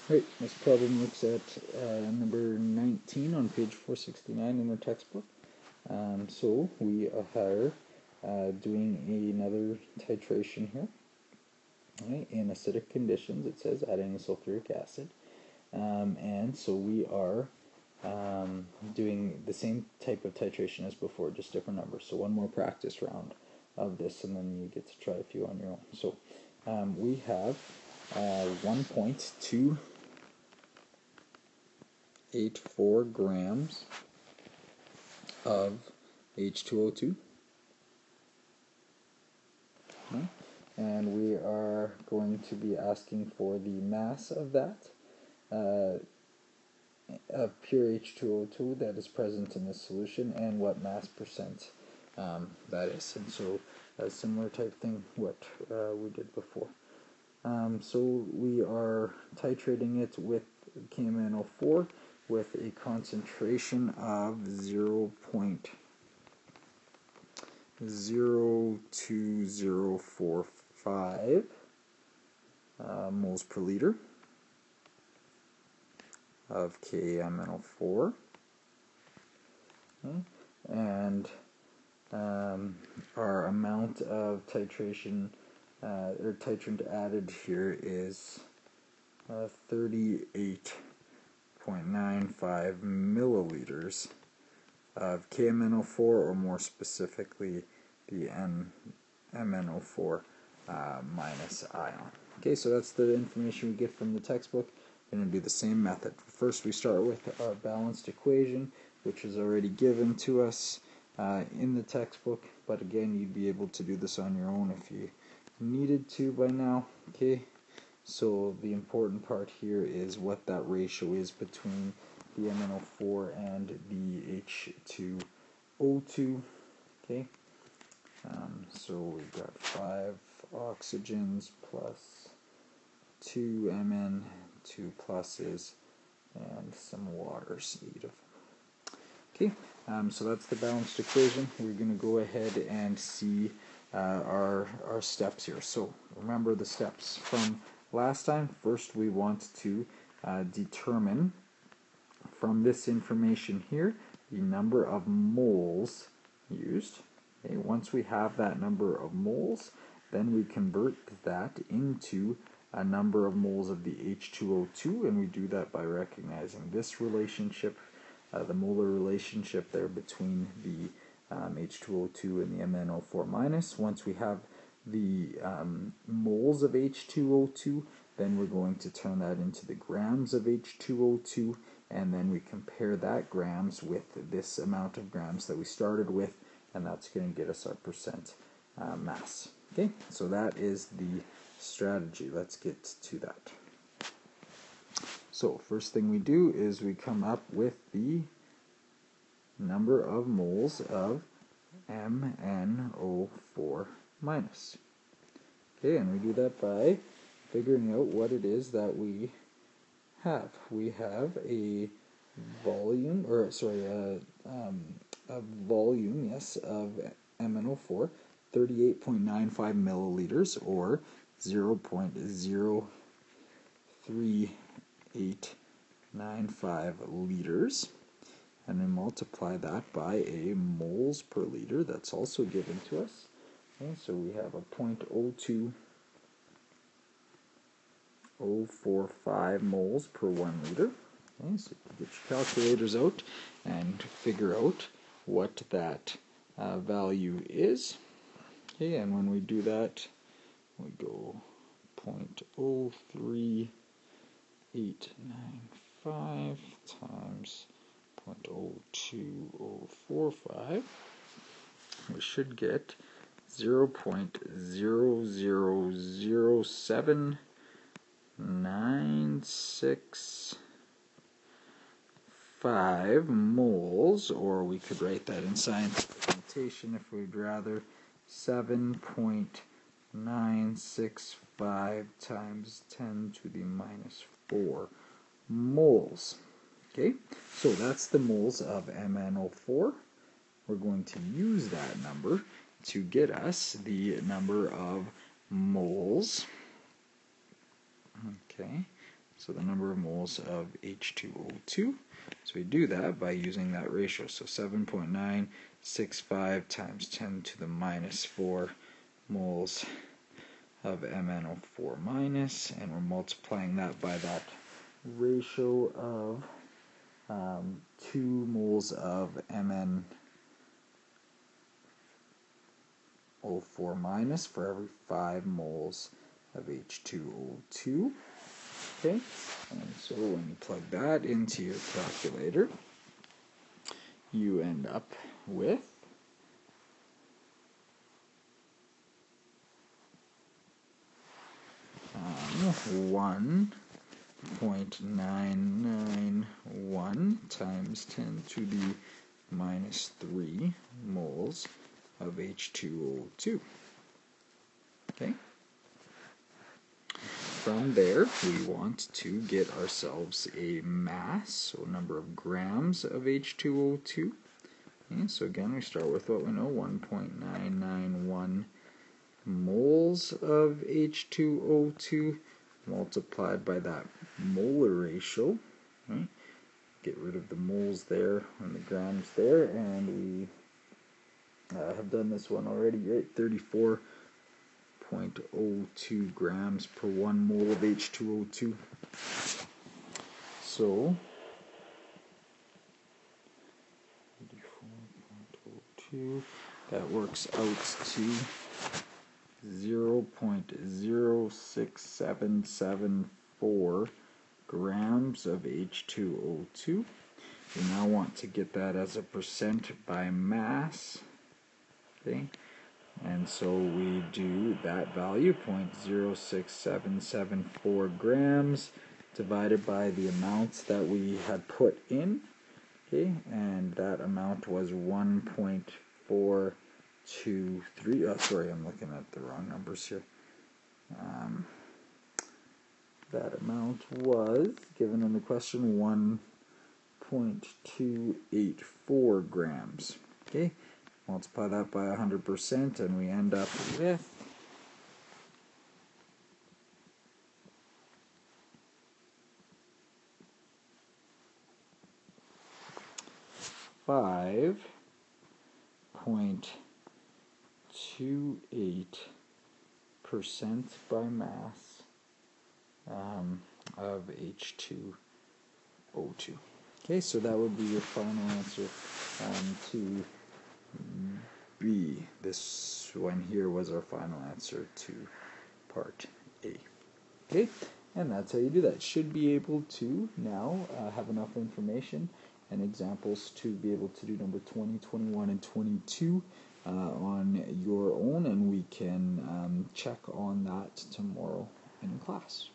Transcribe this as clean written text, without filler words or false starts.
Right, this problem looks at number 19 on page 469 in our textbook. So we are doing another titration here. Right, in acidic conditions, it says adding sulfuric acid. And so we are doing the same type of titration as before, just different numbers. So one more practice round of this, and then you get to try a few on your own. So we have 1.284 grams of H2O2. Okay. And we are going to be asking for the mass of that, of pure H2O2 that is present in this solution, and what mass percent that is. And so a similar type thing what we did before. So we are titrating it with KMnO4 with a concentration of 0.02045 moles per liter of KMnO4. Okay. And our amount of titration or titrant added here is 38.95 milliliters of KMnO4, or more specifically the MnO4 minus ion. Okay, so that's the information we get from the textbook. We're going to do the same method. First we start with our balanced equation, which is already given to us in the textbook, but again, you'd be able to do this on your own if you needed to by now. Okay, so the important part here is what that ratio is between the MnO4 and the H2O2. Okay, so we've got 5 oxygens plus 2 Mn, 2 pluses, and some waters, 8 of them. Okay, so that's the balanced equation. We're going to go ahead and see our steps here. So remember the steps from last time. First we want to determine from this information here the number of moles used. Okay, once we have that number of moles, then we convert that into a number of moles of the H2O2, and we do that by recognizing this relationship, the molar relationship there between the H2O2 and the MnO4 minus. Once we have the moles of H2O2, then we're going to turn that into the grams of H2O2, and then we compare that grams with this amount of grams that we started with, and that's going to get us our percent mass. Okay, so that is the strategy. Let's get to that. So first thing we do is we come up with the number of moles of MnO4 minus. Okay, and we do that by figuring out what it is that we have. We have a volume, or sorry, a volume, yes, of MnO4, 38.95 milliliters, or 0.03895 liters, and then multiply that by a moles per liter that's also given to us. Okay, so we have a 0.02045 moles per 1 liter. Okay, so get your calculators out and figure out what that value is. Okay, and when we do that, we go 0.03895 times 0.02045. We should get 0.0007965 moles, or we could write that in scientific notation if we'd rather, 7.965 times 10 to the minus 4 moles. Okay, so that's the moles of MnO4. We're going to use that number to get us the number of moles, okay, So the number of moles of H2O2. So we do that by using that ratio. So 7.965 times 10 to the minus 4 moles of MnO4 minus, and we're multiplying that by that ratio of 2 moles of MnO4 minus for every 5 moles of H2O2. Okay, and so when you plug that into your calculator, you end up with 1.991 times 10 to the minus 3 moles of H2O2. Okay. From there, we want to get ourselves a mass, so number of grams of H2O2. Okay, so again, we start with what we know, 1.991 moles of H2O2 multiplied by that molar ratio. Right? Get rid of the moles there and the grams there, and we have done this one already, right? 34.02 grams per 1 mole of H2O2. So 34.02, that works out to 0.06774 grams of H2O2. We now want to get that as a percent by mass. Okay, and so we do that value, 0.06774 grams, divided by the amounts that we had put in. Okay, and that amount was 1.423. Oh, sorry, I'm looking at the wrong numbers here. That amount was, given in the question, 1.284 grams. Okay, multiply that by 100%, and we end up with 5.28% by mass of H2O2. Okay, so that would be your final answer to B. This one here was our final answer to part A. Okay, and that's how you do that. Should be able to now have enough information and examples to be able to do number 20, 21, and 22 on your own, and we can check on that tomorrow in class.